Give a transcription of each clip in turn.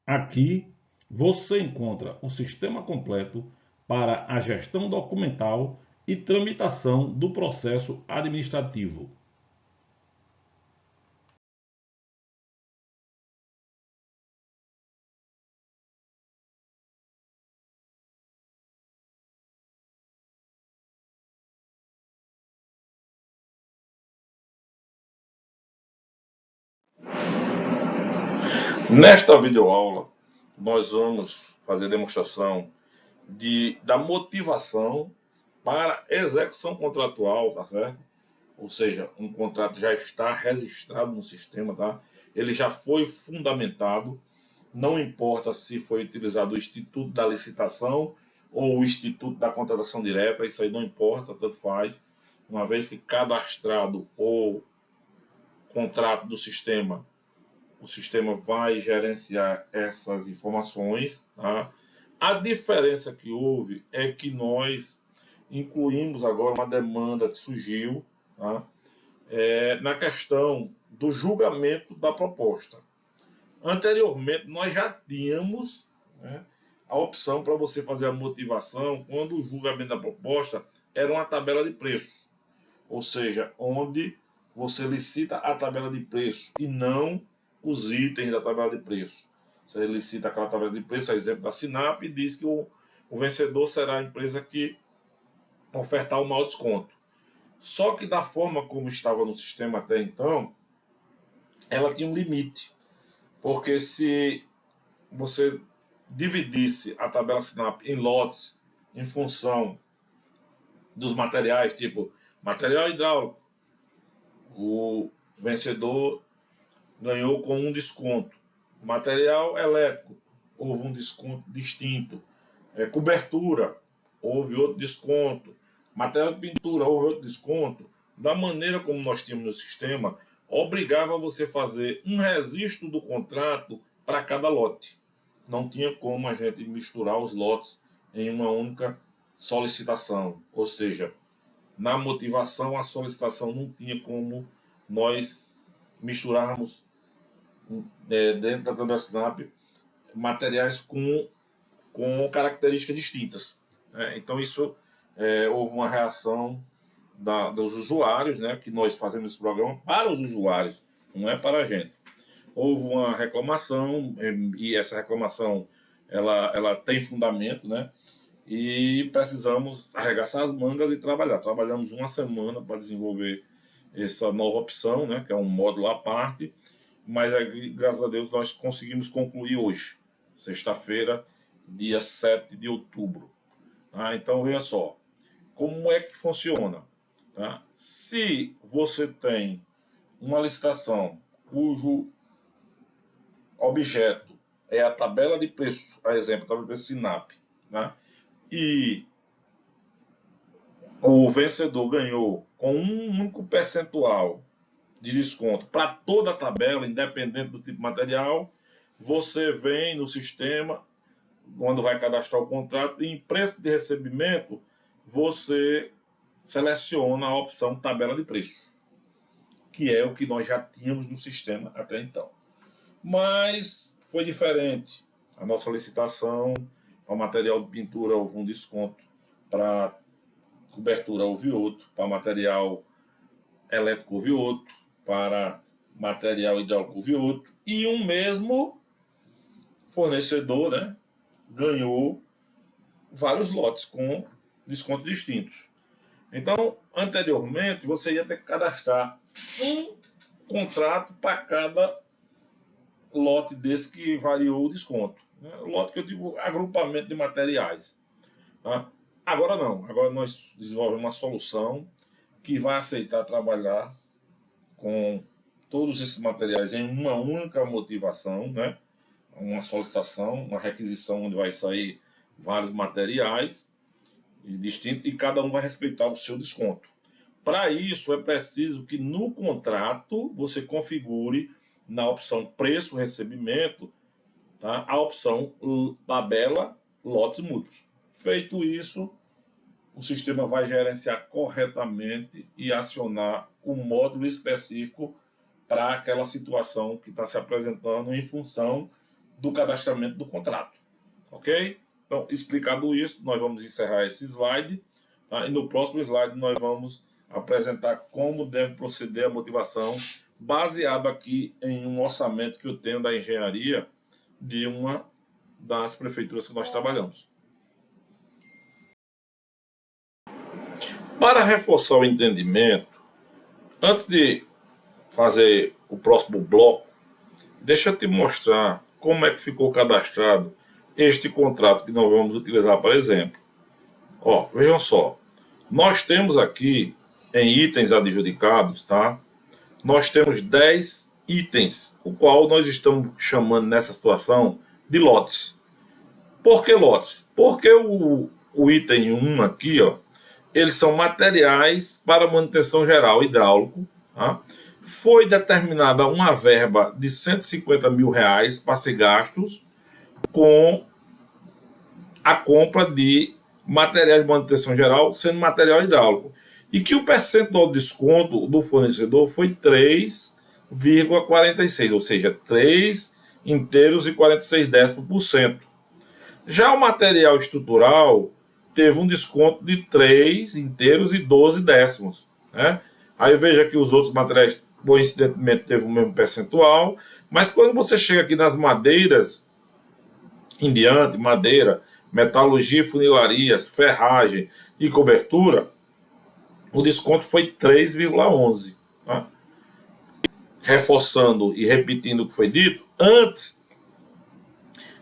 Aqui você encontra o sistema completo para a gestão documental e tramitação do processo administrativo. Nesta videoaula, nós vamos fazer demonstração da motivação para execução contratual, tá certo? Ou seja, um contrato já está registrado no sistema, tá? Ele já foi fundamentado, não importa se foi utilizado o Instituto da Licitação ou o Instituto da Contratação Direta, isso aí não importa, tanto faz, uma vez que cadastrado o contrato do sistema, o sistema vai gerenciar essas informações, tá? A diferença que houve é que nós incluímos agora uma demanda que surgiu, tá? Na questão do julgamento da proposta. Anteriormente, nós já tínhamos, né, a opção para você fazer a motivação quando o julgamento da proposta era uma tabela de preço, ou seja, onde você licita a tabela de preço e não os itens da tabela de preço. Você licita aquela tabela de preço, a exemplo da Sinap, e diz que o vencedor será a empresa que ofertar o maior desconto. Só que da forma como estava no sistema até então, ela tinha um limite. Porque se você dividisse a tabela Sinap em lotes em função dos materiais, tipo material hidráulico, o vencedor ganhou com um desconto. Material elétrico, houve um desconto distinto. Cobertura, houve outro desconto. Material de pintura, houve outro desconto. Da maneira como nós tínhamos no sistema, obrigava você a fazer um registro do contrato para cada lote. Não tinha como a gente misturar os lotes em uma única solicitação. Ou seja, na motivação, a solicitação não tinha como nós misturarmos dentro da tabela Snap materiais com características distintas. Então, isso houve uma reação dos usuários, né, que nós fazemos esse programa para os usuários, não é para a gente. Houve uma reclamação, e essa reclamação ela tem fundamento, né, e precisamos arregaçar as mangas e trabalhar. Trabalhamos uma semana para desenvolver essa nova opção, né, que é um módulo à parte, mas graças a Deus nós conseguimos concluir hoje, sexta-feira, dia 7 de outubro. Tá? Então veja só, como é que funciona? Tá? Se você tem uma licitação cujo objeto é a tabela de preço, a exemplo, a tabela de preço Sinap, né? E o vencedor ganhou com um único percentual de desconto para toda a tabela, independente do tipo de material, você vem no sistema, quando vai cadastrar o contrato, e em preço de recebimento, você seleciona a opção tabela de preço, que é o que nós já tínhamos no sistema até então. Mas foi diferente. A nossa licitação, para material de pintura, houve um desconto, para cobertura houve outro, para material elétrico houve outro, para material hidráulico houve outro, e um mesmo fornecedor, né, ganhou vários lotes com descontos distintos. Então, anteriormente, você ia ter que cadastrar um contrato para cada lote desse que variou o desconto. Lote que eu digo agrupamento de materiais. Tá? Agora não. Agora nós desenvolvemos uma solução que vai aceitar trabalhar com todos esses materiais em uma única motivação, né? Uma solicitação, uma requisição onde vai sair vários materiais distintos e cada um vai respeitar o seu desconto. Para isso é preciso que no contrato você configure na opção preço recebimento, tá, a opção tabela lotes mútuos. Feito isso, o sistema vai gerenciar corretamente e acionar o módulo específico para aquela situação que está se apresentando em função do cadastramento do contrato. Ok? Então, explicado isso, nós vamos encerrar esse slide. Tá? E no próximo slide nós vamos apresentar como deve proceder a motivação, baseado aqui em um orçamento que eu tenho da engenharia de uma das prefeituras que nós trabalhamos. Para reforçar o entendimento, antes de fazer o próximo bloco, deixa eu te mostrar como é que ficou cadastrado este contrato que nós vamos utilizar, por exemplo. Ó, vejam só, nós temos aqui em itens adjudicados, tá? Nós temos 10 itens, o qual nós estamos chamando nessa situação de lotes. Por que lotes? Porque o item 1 aqui, ó, eles são materiais para manutenção geral hidráulico, tá? Foi determinada uma verba de R$150 mil para ser gastos com a compra de materiais de manutenção geral, sendo material hidráulico. E que o percentual de desconto do fornecedor foi 3,46, ou seja, 3 inteiros e 46%. Já o material estrutural teve um desconto de 3 inteiros e 12 décimos. Né? Aí veja que os outros materiais, coincidentemente, teve o mesmo percentual, mas quando você chega aqui nas madeiras em diante, madeira, metalurgia, funilarias, ferragem e cobertura, o desconto foi 3,11. Tá? Reforçando e repetindo o que foi dito, antes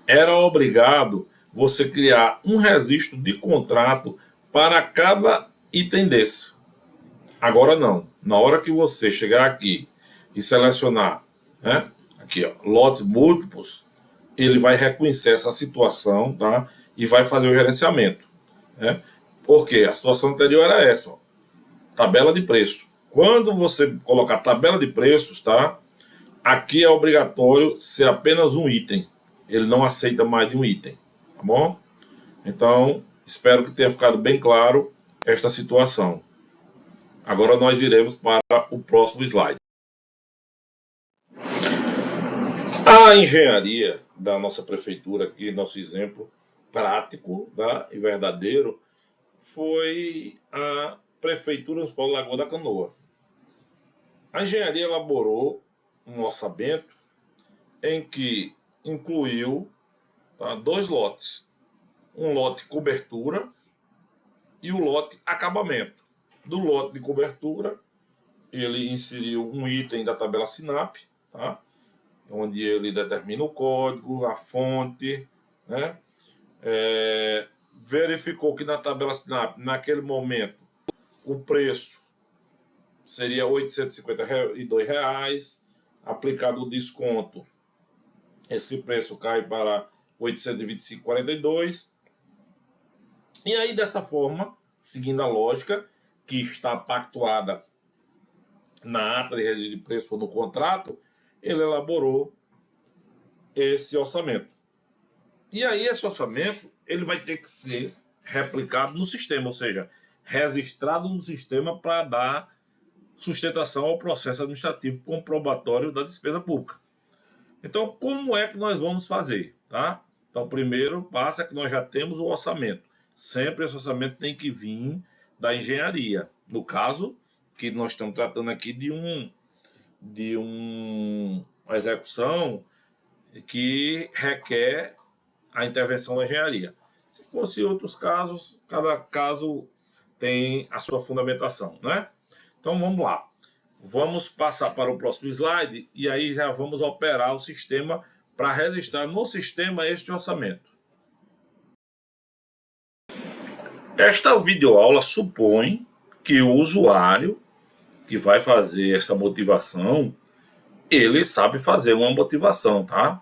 era obrigado você criar um registro de contrato para cada item desse. Agora não. Na hora que você chegar aqui e selecionar, né, aqui, ó, lotes múltiplos, ele vai reconhecer essa situação, tá? E vai fazer o gerenciamento. Né? Porque a situação anterior era essa, ó, tabela de preço. Quando você colocar tabela de preços, tá? Aqui é obrigatório ser apenas um item. Ele não aceita mais de um item. Tá bom? Então, espero que tenha ficado bem claro esta situação. Agora nós iremos para o próximo slide. A engenharia da nossa prefeitura aqui, nosso exemplo prático, tá, e verdadeiro, foi a Prefeitura Municipal de Lagoa da Canoa. A engenharia elaborou um orçamento em que incluiu, tá, 2 lotes. Um lote cobertura e o lote acabamento. Do lote de cobertura, ele inseriu um item da tabela SINAP, tá? Onde ele determina o código, a fonte, né? Verificou que na tabela SINAP, naquele momento, o preço seria R$ 852, aplicado o desconto, esse preço cai para R$ 825,42. E aí, dessa forma, seguindo a lógica que está pactuada na ata de registro de preço ou no contrato, ele elaborou esse orçamento. E aí, esse orçamento ele vai ter que ser replicado no sistema, ou seja, registrado no sistema para dar sustentação ao processo administrativo comprobatório da despesa pública. Então, como é que nós vamos fazer? Tá? Então, o primeiro passo é que nós já temos o orçamento. Sempre esse orçamento tem que vir da engenharia. No caso, que nós estamos tratando aqui de uma execução que requer a intervenção da engenharia. Se fosse outros casos, cada caso tem a sua fundamentação, né? Então vamos lá. Vamos passar para o próximo slide e aí já vamos operar o sistema para registrar no sistema este orçamento. Esta videoaula supõe que o usuário que vai fazer essa motivação, ele sabe fazer uma motivação, tá?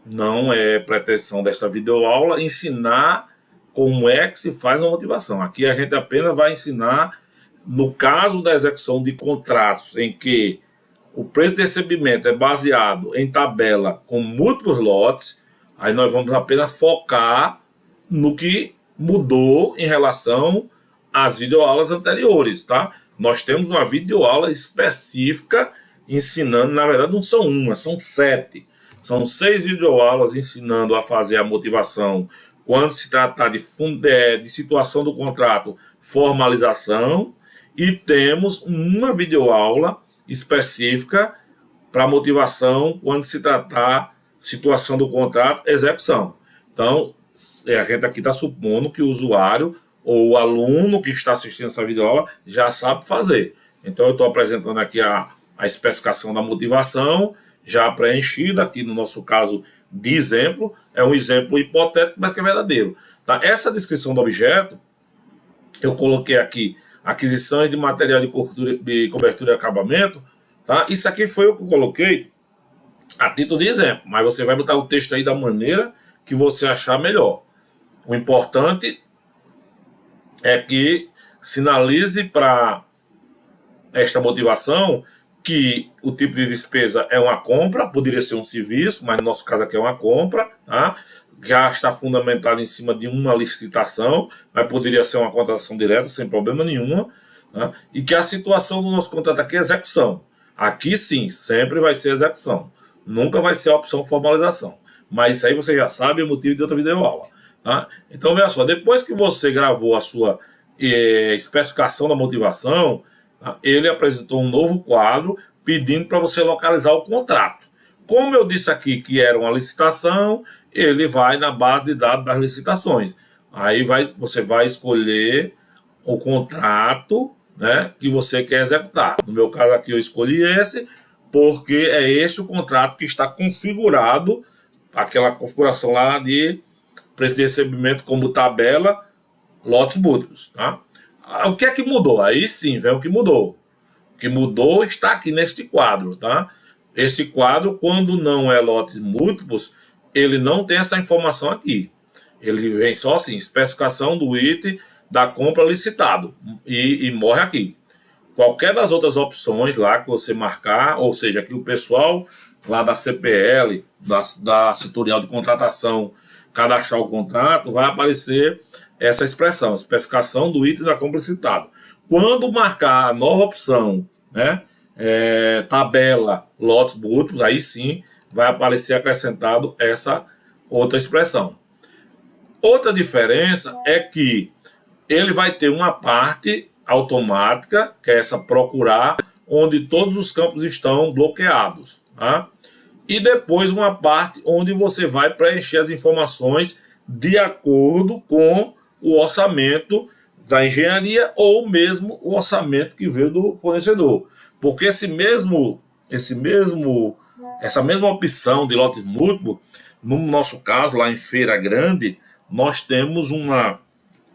Não é pretensão desta videoaula ensinar como é que se faz uma motivação. Aqui a gente apenas vai ensinar, no caso da execução de contratos em que o preço de recebimento é baseado em tabela com múltiplos lotes, aí nós vamos apenas focar no que mudou em relação às videoaulas anteriores, tá? Nós temos uma videoaula específica ensinando, na verdade não são uma, são 7. São 6 videoaulas ensinando a fazer a motivação quando se tratar de situação do contrato, formalização, e temos uma videoaula específica para motivação quando se tratar situação do contrato, execução. Então, a gente aqui está supondo que o usuário ou o aluno que está assistindo essa videoaula já sabe fazer. Então, eu estou apresentando aqui a especificação da motivação, já preenchida, aqui no nosso caso de exemplo, é um exemplo hipotético, mas que é verdadeiro. Tá? Essa descrição do objeto, eu coloquei aqui aquisições de material de cobertura e acabamento, tá? Isso aqui foi o que eu coloquei a título de exemplo, mas você vai botar o texto aí da maneira que você achar melhor. O importante é que sinalize para esta motivação que o tipo de despesa é uma compra, poderia ser um serviço, mas no nosso caso aqui é uma compra, tá? Já está fundamentado em cima de uma licitação, mas poderia ser uma contratação direta, sem problema nenhum, tá? E que a situação do nosso contrato aqui é execução. Aqui sim, sempre vai ser execução. Nunca vai ser a opção formalização. Mas isso aí você já sabe o motivo de outra videoaula. Tá? Então, veja só, depois que você gravou a sua especificação da motivação, tá? Ele apresentou um novo quadro pedindo para você localizar o contrato. Como eu disse aqui que era uma licitação, ele vai na base de dados das licitações. Aí você vai escolher o contrato, né, que você quer executar. No meu caso aqui eu escolhi esse, porque é este o contrato que está configurado, aquela configuração lá de preço de recebimento como tabela, lotes múltiplos. Tá? O que é que mudou? Aí sim, vem o que mudou. O que mudou está aqui neste quadro. Tá? Esse quadro, quando não é lotes múltiplos, ele não tem essa informação aqui. Ele vem só assim, especificação do item da compra licitado, e morre aqui. Qualquer das outras opções lá que você marcar, ou seja, que o pessoal lá da CPL, da setorial de contratação, cadastrar o contrato, vai aparecer essa expressão, especificação do item da compra licitado. Quando marcar a nova opção, né, tabela, lotes múltiplos, aí sim vai aparecer acrescentado essa outra expressão. Outra diferença é que ele vai ter uma parte automática, que é essa procurar, onde todos os campos estão bloqueados. Tá? E depois uma parte onde você vai preencher as informações de acordo com o orçamento da engenharia ou mesmo o orçamento que veio do fornecedor. Porque essa mesma opção de lotes múltiplos, no nosso caso, lá em Feira Grande, nós temos uma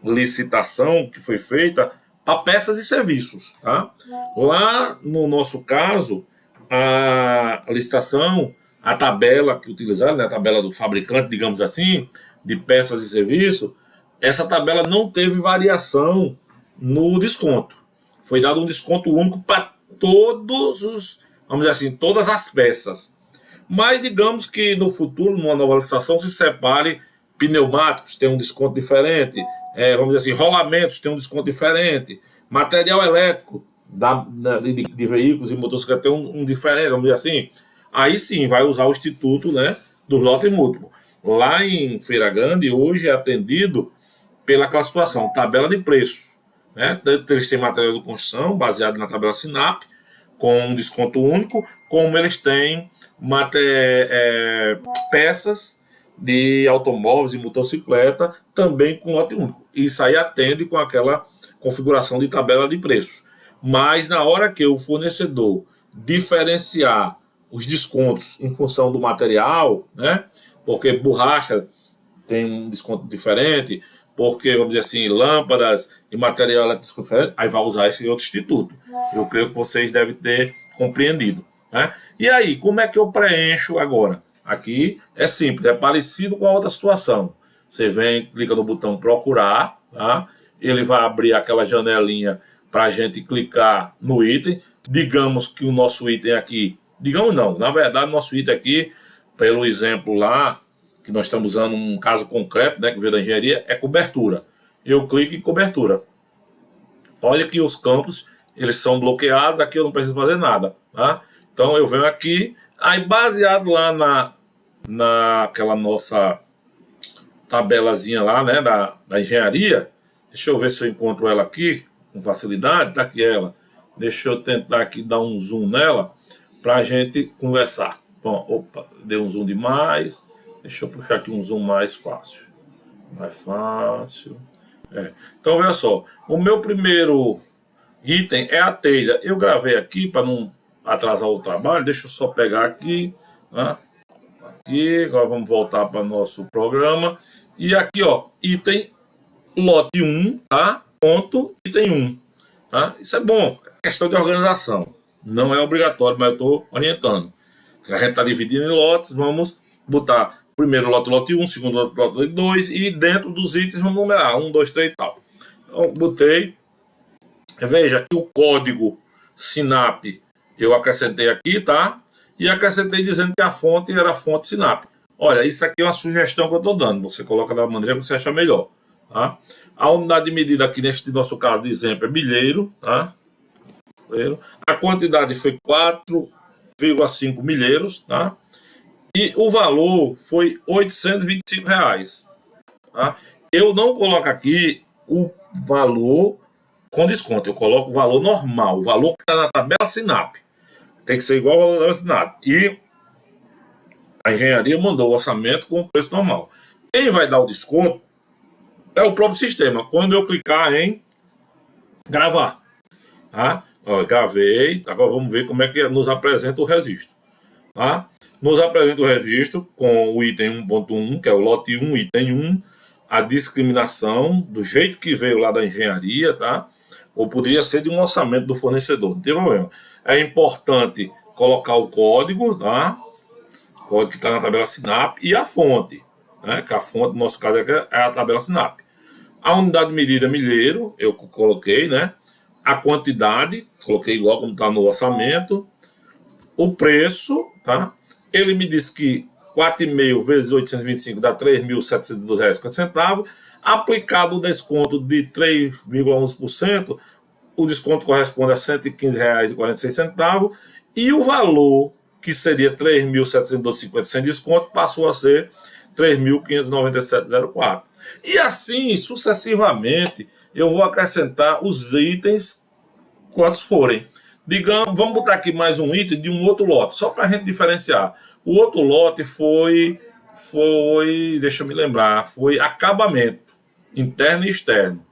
licitação que foi feita para peças e serviços. Tá? Lá, no nosso caso, a licitação, a tabela que utilizaram, né, a tabela do fabricante, digamos assim, de peças e serviços, essa tabela não teve variação no desconto. Foi dado um desconto único para vamos dizer assim, todas as peças. Mas digamos que no futuro, numa nova licitação, se separe pneumáticos, tem um desconto diferente, vamos dizer assim, rolamentos tem um desconto diferente, material elétrico de veículos e motocicletas tem um diferente, vamos dizer assim. Aí sim vai usar o instituto, né, do lote múltiplo. Lá em Feira Grande, hoje é atendido pela classificação, tabela de preço. Né? Eles têm material de construção baseado na tabela SINAP, com um desconto único, como eles têm peças de automóveis e motocicleta também com lote único. Isso aí atende com aquela configuração de tabela de preços. Mas na hora que o fornecedor diferenciar os descontos em função do material, né? Porque borracha tem um desconto diferente, porque, vamos dizer assim, lâmpadas e material elétrico diferente, aí vai usar esse outro instituto. Eu creio que vocês devem ter compreendido. Né? E aí, como é que eu preencho agora? Aqui é simples, é parecido com a outra situação. Você vem, clica no botão procurar, tá? Ele vai abrir aquela janelinha para a gente clicar no item. Digamos que o nosso item aqui, digamos não, na verdade o nosso item aqui, pelo exemplo lá, que nós estamos usando um caso concreto, né, que veio da engenharia, é cobertura. Eu clico em cobertura. Olha que os campos, eles são bloqueados, aqui eu não preciso fazer nada. Tá? Então eu venho aqui, aí baseado lá naquela nossa tabelazinha lá, né, da engenharia. Deixa eu ver se eu encontro ela aqui com facilidade. Tá aqui ela. Deixa eu tentar aqui dar um zoom nela para a gente conversar. Bom, opa, deu um zoom demais. Deixa eu puxar aqui um zoom mais fácil. Mais fácil. Então, olha só. O meu primeiro item é a telha. Eu gravei aqui para não atrasar o trabalho. Deixa eu só pegar aqui. Tá? Aqui, agora vamos voltar para o nosso programa. E aqui, ó, item lote 1, tá? Ponto, item 1. Tá? Isso é bom, é questão de organização. Não é obrigatório, mas eu estou orientando. Se a gente está dividindo em lotes, vamos botar primeiro lote 1, segundo lote 2, e dentro dos itens vamos numerar 1, 2, 3 e tal. Então, botei. Veja que o código SINAP eu acrescentei aqui, tá? E acrescentei dizendo que a fonte era a fonte SINAP. Olha, isso aqui é uma sugestão que eu estou dando. Você coloca da maneira que você acha melhor. Tá? A unidade de medida aqui, neste nosso caso de exemplo, é milheiro. Tá? A quantidade foi 4,5 milheiros. Tá? E o valor foi R$ 825. Tá? Eu não coloco aqui o valor com desconto. Eu coloco o valor normal. O valor que está na tabela SINAP. Tem que ser igual ao valor da tabela SINAP. E a engenharia mandou o orçamento com o preço normal. Quem vai dar o desconto é o próprio sistema. Quando eu clicar em gravar. Tá? Ó, gravei. Agora vamos ver como é que nos apresenta o registro. Tá? Nos apresenta o registro com o item 1.1, que é o lote 1, item 1. A discriminação, do jeito que veio lá da engenharia, tá? Ou poderia ser de um orçamento do fornecedor, não tem problema. É importante colocar o código, tá? O código que está na tabela SINAP e a fonte, né? Que a fonte, no nosso caso, é a tabela SINAP. A unidade de medida milheiro, eu coloquei, né? A quantidade, coloquei igual como está no orçamento. O preço, tá? Ele me disse que 4,5 vezes 825 dá R$ 3.712,50. Aplicado o desconto de 3,11%, o desconto corresponde a R$ 115,46. E o valor, que seria R$ 3.712,50 sem desconto, passou a ser R$ 3.597,04. E assim, sucessivamente, eu vou acrescentar os itens quantos forem. Digamos, vamos botar aqui mais um item de um outro lote, só para a gente diferenciar. O outro lote foi, deixa eu me lembrar, foi acabamento, interno e externo.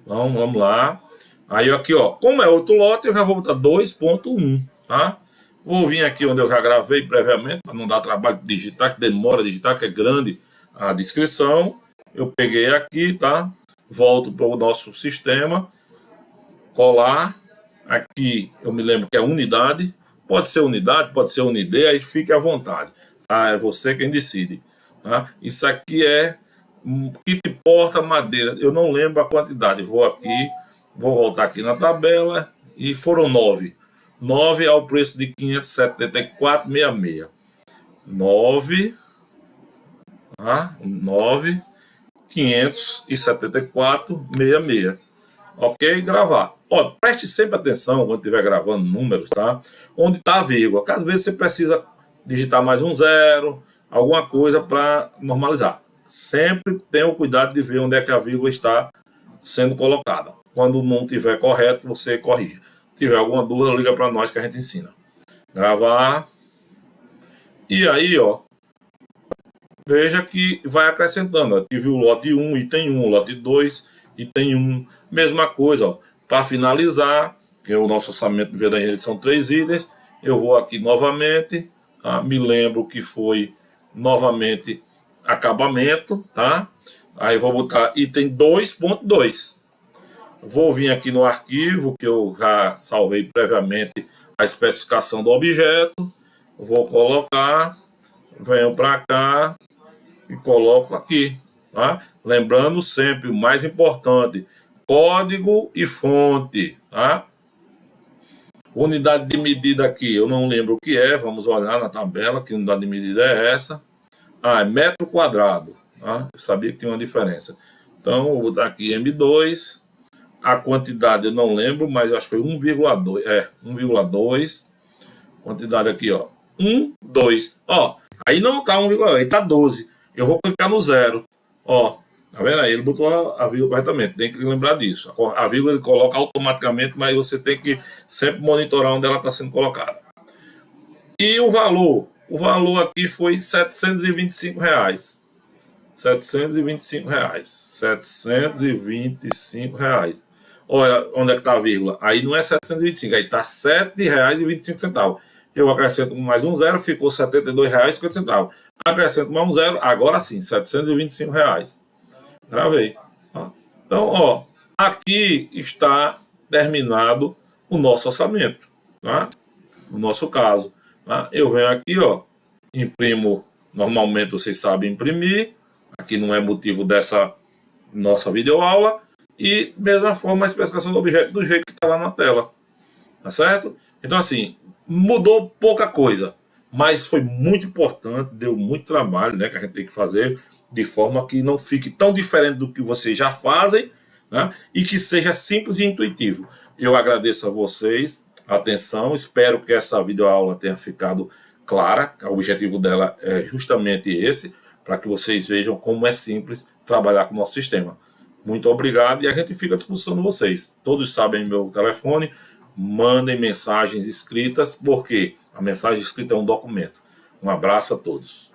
Então, vamos lá. Aí aqui, ó, como é outro lote, eu já vou botar 2.1, tá? Vou vir aqui onde eu já gravei previamente, para não dar trabalho de digitar, que demora digitar, que é grande a descrição. Eu peguei aqui, tá? Volto para o nosso sistema, colar. Aqui eu me lembro que é unidade, pode ser unidade, aí fique à vontade. Ah, é você quem decide. Tá? Isso aqui é kit porta madeira, eu não lembro a quantidade. Vou voltar aqui na tabela e foram 9. 9 ao preço de R$ 574,66. 9, 574,66. Ok? Gravar. Ó, preste sempre atenção quando estiver gravando números, tá? Onde está a vírgula. Às vezes você precisa digitar mais um zero, alguma coisa para normalizar. Sempre tenha o cuidado de ver onde é que a vírgula está sendo colocada. Quando não estiver correto, você corrige. Se tiver alguma dúvida, liga para nós que a gente ensina. Gravar. E aí, ó, veja que vai acrescentando. Ó. Tive o lote 1, item 1, lote 2, item 1. Mesma coisa, ó. Para finalizar, que o nosso orçamento de venda da são 3 itens, eu vou aqui novamente, tá? Me lembro que foi novamente acabamento, tá? Aí vou botar item 2.2. Vou vir aqui no arquivo, que eu já salvei previamente a especificação do objeto, vou colocar, venho para cá e coloco aqui, tá? Lembrando sempre, o mais importante, código e fonte, tá? Unidade de medida aqui, eu não lembro o que é, vamos olhar na tabela, que unidade de medida é essa. Ah, é metro quadrado, tá? Eu sabia que tinha uma diferença. Então, vou botar aqui M2, a quantidade eu não lembro, mas eu acho que foi 1,2, 1,2. Quantidade aqui, ó, 1, 2. Ó, Aí não tá 1,8, aí tá 12. Eu vou clicar no 0. Ó, tá vendo aí? Ele botou a vírgula corretamente. Tem que lembrar disso. A vírgula ele coloca automaticamente, mas você tem que sempre monitorar onde ela está sendo colocada. E o valor? O valor aqui foi R$ 725. R$ 725. Olha onde é que está a vírgula. Aí não é 725, aí está R$ 7,25. Eu acrescento mais um zero, ficou R$ 72,50. Acrescento mais um zero, agora sim, R$ 725. Gravei. Então, ó, aqui está terminado o nosso orçamento, tá? No nosso caso, tá? Eu venho aqui, ó, imprimo, normalmente vocês sabem imprimir, aqui não é motivo dessa nossa videoaula, e mesma forma a especificação do objeto do jeito que está lá na tela, tá certo? Então assim, mudou pouca coisa, mas foi muito importante, deu muito trabalho, né, que a gente tem que fazer de forma que não fique tão diferente do que vocês já fazem, né, e que seja simples e intuitivo. Eu agradeço a vocês a atenção, espero que essa videoaula tenha ficado clara, o objetivo dela é justamente esse, para que vocês vejam como é simples trabalhar com o nosso sistema. Muito obrigado e a gente fica à disposição de vocês. Todos sabem meu telefone, mandem mensagens escritas, porque a mensagem escrita é um documento. Um abraço a todos.